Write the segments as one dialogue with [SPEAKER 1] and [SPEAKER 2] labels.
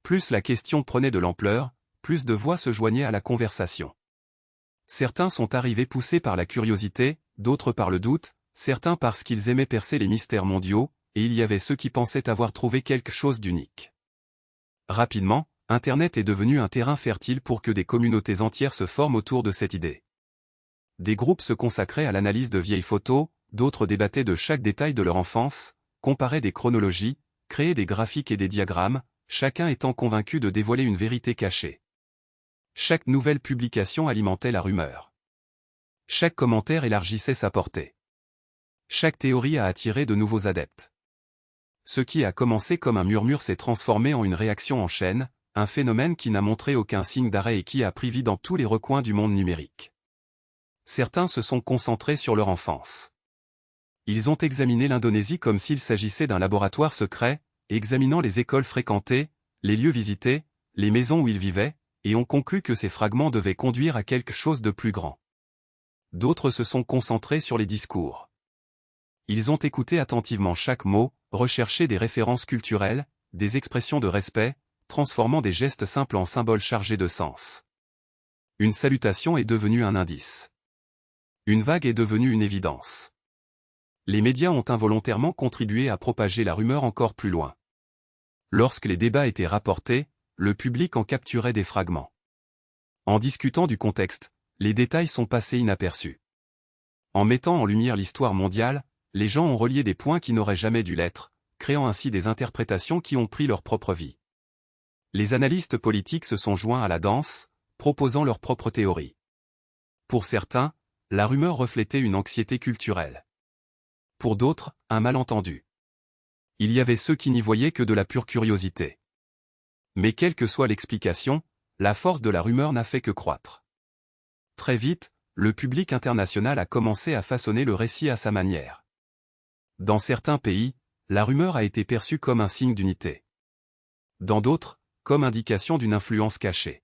[SPEAKER 1] Plus la question prenait de l'ampleur, plus de voix se joignaient à la conversation. Certains sont arrivés poussés par la curiosité, d'autres par le doute, certains parce qu'ils aimaient percer les mystères mondiaux, et il y avait ceux qui pensaient avoir trouvé quelque chose d'unique. Rapidement, Internet est devenu un terrain fertile pour que des communautés entières se forment autour de cette idée. Des groupes se consacraient à l'analyse de vieilles photos, d'autres débattaient de chaque détail de leur enfance, comparaient des chronologies, créaient des graphiques et des diagrammes, chacun étant convaincu de dévoiler une vérité cachée. Chaque nouvelle publication alimentait la rumeur. Chaque commentaire élargissait sa portée. Chaque théorie a attiré de nouveaux adeptes. Ce qui a commencé comme un murmure s'est transformé en une réaction en chaîne, un phénomène qui n'a montré aucun signe d'arrêt et qui a pris vie dans tous les recoins du monde numérique. Certains se sont concentrés sur leur enfance. Ils ont examiné l'Indonésie comme s'il s'agissait d'un laboratoire secret, examinant les écoles fréquentées, les lieux visités, les maisons où ils vivaient, et ont conclu que ces fragments devaient conduire à quelque chose de plus grand. D'autres se sont concentrés sur les discours. Ils ont écouté attentivement chaque mot, recherché des références culturelles, des expressions de respect, transformant des gestes simples en symboles chargés de sens. Une salutation est devenue un indice. Une vague est devenue une évidence. Les médias ont involontairement contribué à propager la rumeur encore plus loin. Lorsque les débats étaient rapportés, le public en capturait des fragments. En discutant du contexte, les détails sont passés inaperçus. En mettant en lumière l'histoire mondiale, les gens ont relié des points qui n'auraient jamais dû l'être, créant ainsi des interprétations qui ont pris leur propre vie. Les analystes politiques se sont joints à la danse, proposant leurs propres théories. Pour certains, la rumeur reflétait une anxiété culturelle. Pour d'autres, un malentendu. Il y avait ceux qui n'y voyaient que de la pure curiosité. Mais quelle que soit l'explication, la force de la rumeur n'a fait que croître. Très vite, le public international a commencé à façonner le récit à sa manière. Dans certains pays, la rumeur a été perçue comme un signe d'unité. Dans d'autres, comme indication d'une influence cachée.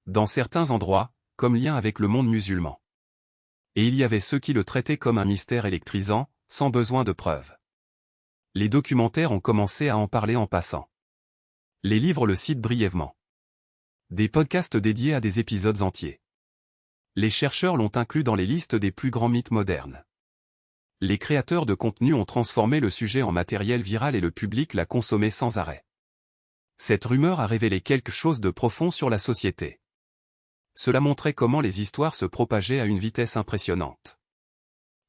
[SPEAKER 1] Dans certains endroits, comme lien avec le monde musulman. Et il y avait ceux qui le traitaient comme un mystère électrisant, sans besoin de preuves. Les documentaires ont commencé à en parler en passant. Les livres le citent brièvement. Des podcasts dédiés à des épisodes entiers. Les chercheurs l'ont inclus dans les listes des plus grands mythes modernes. Les créateurs de contenu ont transformé le sujet en matériel viral et le public l'a consommé sans arrêt. Cette rumeur a révélé quelque chose de profond sur la société. Cela montrait comment les histoires se propageaient à une vitesse impressionnante.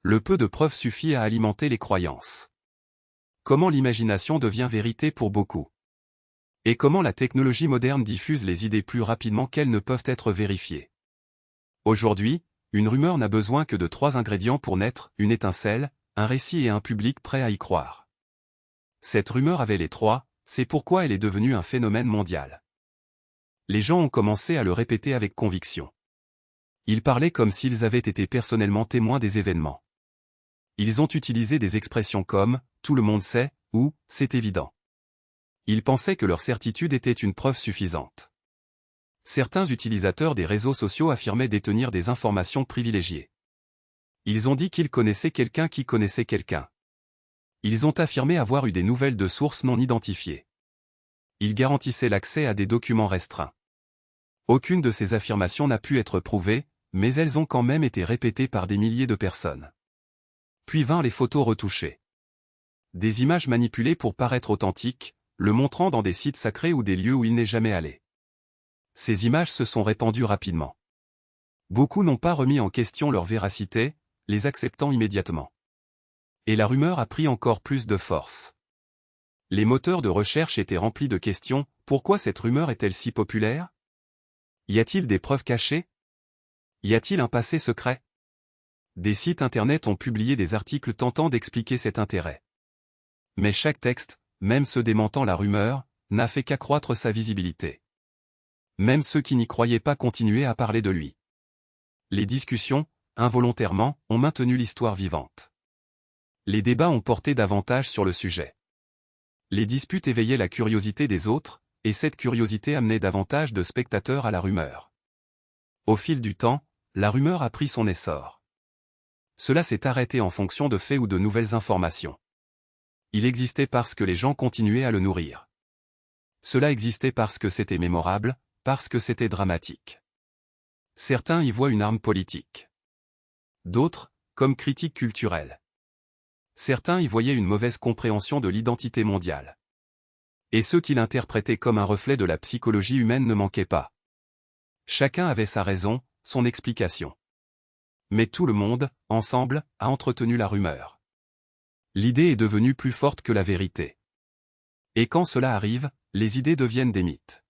[SPEAKER 1] Le peu de preuves suffit à alimenter les croyances. Comment l'imagination devient vérité pour beaucoup. Et comment la technologie moderne diffuse les idées plus rapidement qu'elles ne peuvent être vérifiées. Aujourd'hui, une rumeur n'a besoin que de 3 ingrédients pour naître, une étincelle, un récit et un public prêt à y croire. Cette rumeur avait les 3, c'est pourquoi elle est devenue un phénomène mondial. Les gens ont commencé à le répéter avec conviction. Ils parlaient comme s'ils avaient été personnellement témoins des événements. Ils ont utilisé des expressions comme « tout le monde sait » ou « c'est évident ». Ils pensaient que leur certitude était une preuve suffisante. Certains utilisateurs des réseaux sociaux affirmaient détenir des informations privilégiées. Ils ont dit qu'ils connaissaient quelqu'un qui connaissait quelqu'un. Ils ont affirmé avoir eu des nouvelles de sources non identifiées. Ils garantissaient l'accès à des documents restreints. Aucune de ces affirmations n'a pu être prouvée, mais elles ont quand même été répétées par des milliers de personnes. Puis vinrent les photos retouchées. Des images manipulées pour paraître authentiques, le montrant dans des sites sacrés ou des lieux où il n'est jamais allé. Ces images se sont répandues rapidement. Beaucoup n'ont pas remis en question leur véracité, les acceptant immédiatement. Et la rumeur a pris encore plus de force. Les moteurs de recherche étaient remplis de questions, pourquoi cette rumeur est-elle si populaire? Y a-t-il des preuves cachées? Y a-t-il un passé secret? Des sites internet ont publié des articles tentant d'expliquer cet intérêt. Mais chaque texte, même ceux démentant la rumeur, n'a fait qu'accroître sa visibilité. Même ceux qui n'y croyaient pas continuaient à parler de lui. Les discussions, involontairement, ont maintenu l'histoire vivante. Les débats ont porté davantage sur le sujet. Les disputes éveillaient la curiosité des autres, et cette curiosité amenait davantage de spectateurs à la rumeur. Au fil du temps, la rumeur a pris son essor. Cela s'est arrêté en fonction de faits ou de nouvelles informations. Il existait parce que les gens continuaient à le nourrir. Cela existait parce que c'était mémorable, parce que c'était dramatique. Certains y voient une arme politique. D'autres, comme critique culturelle. Certains y voyaient une mauvaise compréhension de l'identité mondiale. Et ceux qui l'interprétaient comme un reflet de la psychologie humaine ne manquaient pas. Chacun avait sa raison, son explication. Mais tout le monde, ensemble, a entretenu la rumeur. L'idée est devenue plus forte que la vérité. Et quand cela arrive, les idées deviennent des mythes.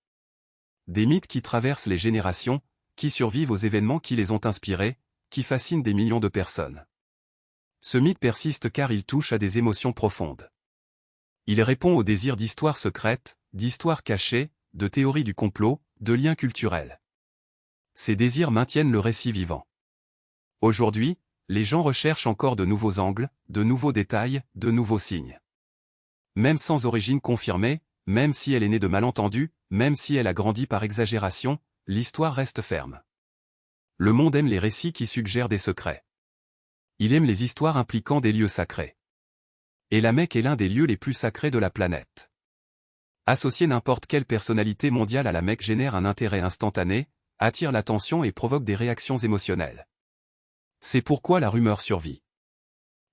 [SPEAKER 1] Des mythes qui traversent les générations, qui survivent aux événements qui les ont inspirés, qui fascinent des millions de personnes. Ce mythe persiste car il touche à des émotions profondes. Il répond au désir d'histoires secrètes, d'histoires cachées, de théories du complot, de liens culturels. Ces désirs maintiennent le récit vivant. Aujourd'hui, les gens recherchent encore de nouveaux angles, de nouveaux détails, de nouveaux signes. Même sans origine confirmée, même si elle est née de malentendus, même si elle a grandi par exagération, l'histoire reste ferme. Le monde aime les récits qui suggèrent des secrets. Il aime les histoires impliquant des lieux sacrés. Et la Mecque est l'un des lieux les plus sacrés de la planète. Associer n'importe quelle personnalité mondiale à la Mecque génère un intérêt instantané, attire l'attention et provoque des réactions émotionnelles. C'est pourquoi la rumeur survit.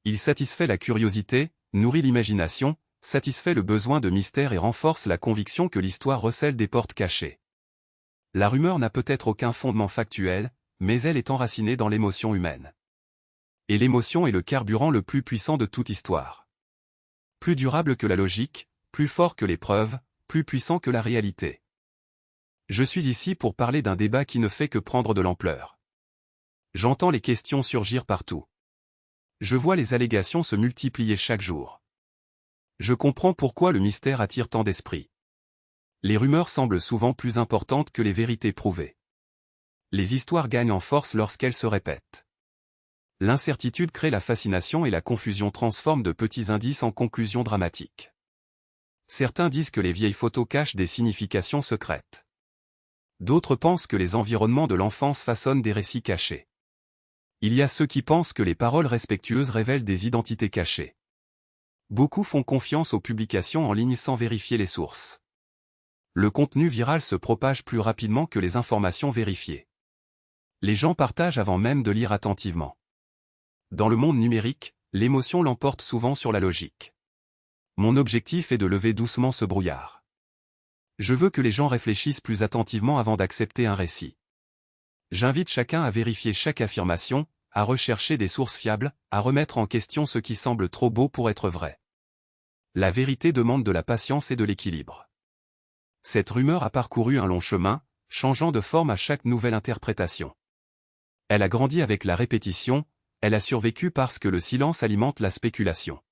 [SPEAKER 1] Il satisfait la curiosité, nourrit l'imagination, satisfait le besoin de mystère et renforce la conviction que l'histoire recèle des portes cachées. La rumeur n'a peut-être aucun fondement factuel, mais elle est enracinée dans l'émotion humaine. Et l'émotion est le carburant le plus puissant de toute histoire. Plus durable que la logique, plus fort que les preuves, plus puissant que la réalité. Je suis ici pour parler d'un débat qui ne fait que prendre de l'ampleur. J'entends les questions surgir partout. Je vois les allégations se multiplier chaque jour. Je comprends pourquoi le mystère attire tant d'esprits. Les rumeurs semblent souvent plus importantes que les vérités prouvées. Les histoires gagnent en force lorsqu'elles se répètent. L'incertitude crée la fascination et la confusion transforme de petits indices en conclusions dramatiques. Certains disent que les vieilles photos cachent des significations secrètes. D'autres pensent que les environnements de l'enfance façonnent des récits cachés. Il y a ceux qui pensent que les paroles respectueuses révèlent des identités cachées. Beaucoup font confiance aux publications en ligne sans vérifier les sources. Le contenu viral se propage plus rapidement que les informations vérifiées. Les gens partagent avant même de lire attentivement. Dans le monde numérique, l'émotion l'emporte souvent sur la logique. Mon objectif est de lever doucement ce brouillard. Je veux que les gens réfléchissent plus attentivement avant d'accepter un récit. J'invite chacun à vérifier chaque affirmation, à rechercher des sources fiables, à remettre en question ce qui semble trop beau pour être vrai. La vérité demande de la patience et de l'équilibre. Cette rumeur a parcouru un long chemin, changeant de forme à chaque nouvelle interprétation. Elle a grandi avec la répétition, elle a survécu parce que le silence alimente la spéculation.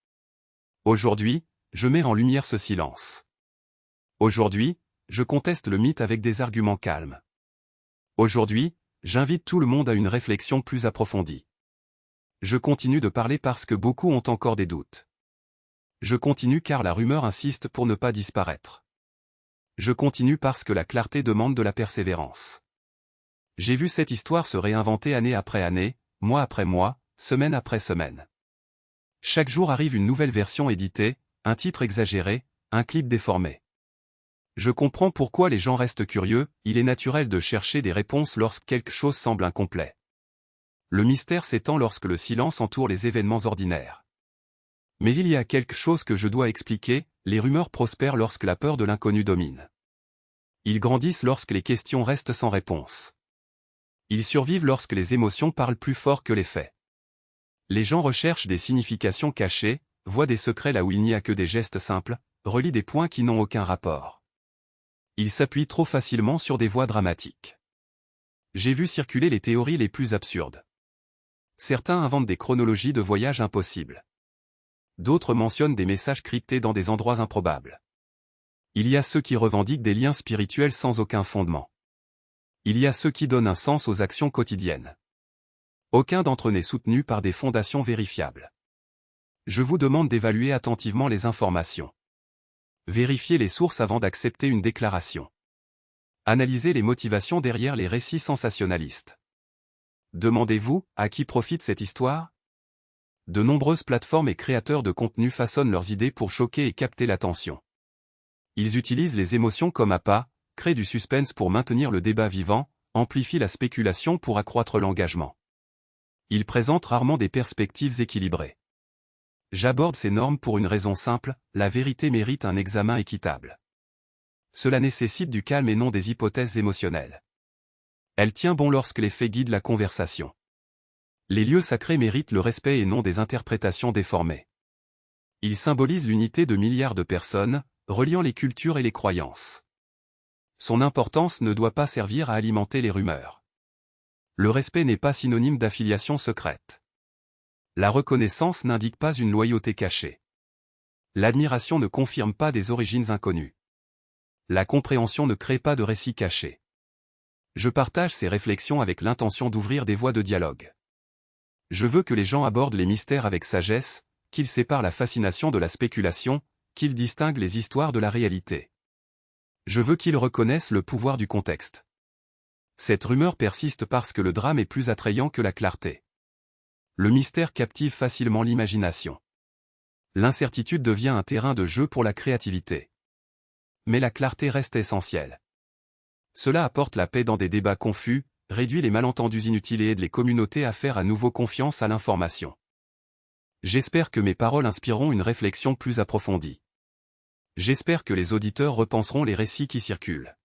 [SPEAKER 1] Aujourd'hui, je mets en lumière ce silence. Aujourd'hui, je conteste le mythe avec des arguments calmes. Aujourd'hui, j'invite tout le monde à une réflexion plus approfondie. Je continue de parler parce que beaucoup ont encore des doutes. Je continue car la rumeur insiste pour ne pas disparaître. Je continue parce que la clarté demande de la persévérance. J'ai vu cette histoire se réinventer année après année, mois après mois, semaine après semaine. Chaque jour arrive une nouvelle version éditée, un titre exagéré, un clip déformé. Je comprends pourquoi les gens restent curieux, il est naturel de chercher des réponses lorsque quelque chose semble incomplet. Le mystère s'étend lorsque le silence entoure les événements ordinaires. Mais il y a quelque chose que je dois expliquer, les rumeurs prospèrent lorsque la peur de l'inconnu domine. Ils grandissent lorsque les questions restent sans réponse. Ils survivent lorsque les émotions parlent plus fort que les faits. Les gens recherchent des significations cachées, voient des secrets là où il n'y a que des gestes simples, relient des points qui n'ont aucun rapport. Ils s'appuient trop facilement sur des voix dramatiques. J'ai vu circuler les théories les plus absurdes. Certains inventent des chronologies de voyages impossibles. D'autres mentionnent des messages cryptés dans des endroits improbables. Il y a ceux qui revendiquent des liens spirituels sans aucun fondement. Il y a ceux qui donnent un sens aux actions quotidiennes. Aucun d'entre eux n'est soutenu par des fondations vérifiables. Je vous demande d'évaluer attentivement les informations. Vérifiez les sources avant d'accepter une déclaration. Analysez les motivations derrière les récits sensationnalistes. Demandez-vous, à qui profite cette histoire? De nombreuses plateformes et créateurs de contenu façonnent leurs idées pour choquer et capter l'attention. Ils utilisent les émotions comme appât, créent du suspense pour maintenir le débat vivant, amplifient la spéculation pour accroître l'engagement. Ils présentent rarement des perspectives équilibrées. J'aborde ces normes pour une raison simple, la vérité mérite un examen équitable. Cela nécessite du calme et non des hypothèses émotionnelles. Elle tient bon lorsque les faits guident la conversation. Les lieux sacrés méritent le respect et non des interprétations déformées. Ils symbolisent l'unité de milliards de personnes, reliant les cultures et les croyances. Son importance ne doit pas servir à alimenter les rumeurs. Le respect n'est pas synonyme d'affiliation secrète. La reconnaissance n'indique pas une loyauté cachée. L'admiration ne confirme pas des origines inconnues. La compréhension ne crée pas de récits cachés. Je partage ces réflexions avec l'intention d'ouvrir des voies de dialogue. Je veux que les gens abordent les mystères avec sagesse, qu'ils séparent la fascination de la spéculation, qu'ils distinguent les histoires de la réalité. Je veux qu'ils reconnaissent le pouvoir du contexte. Cette rumeur persiste parce que le drame est plus attrayant que la clarté. Le mystère captive facilement l'imagination. L'incertitude devient un terrain de jeu pour la créativité. Mais la clarté reste essentielle. Cela apporte la paix dans des débats confus, réduit les malentendus inutiles et aide les communautés à faire à nouveau confiance à l'information. J'espère que mes paroles inspireront une réflexion plus approfondie. J'espère que les auditeurs repenseront les récits qui circulent.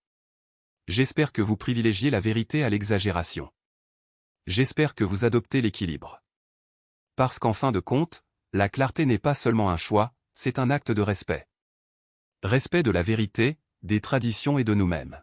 [SPEAKER 1] J'espère que vous privilégiez la vérité à l'exagération. J'espère que vous adoptez l'équilibre. Parce qu'en fin de compte, la clarté n'est pas seulement un choix, c'est un acte de respect. Respect de la vérité, des traditions et de nous-mêmes.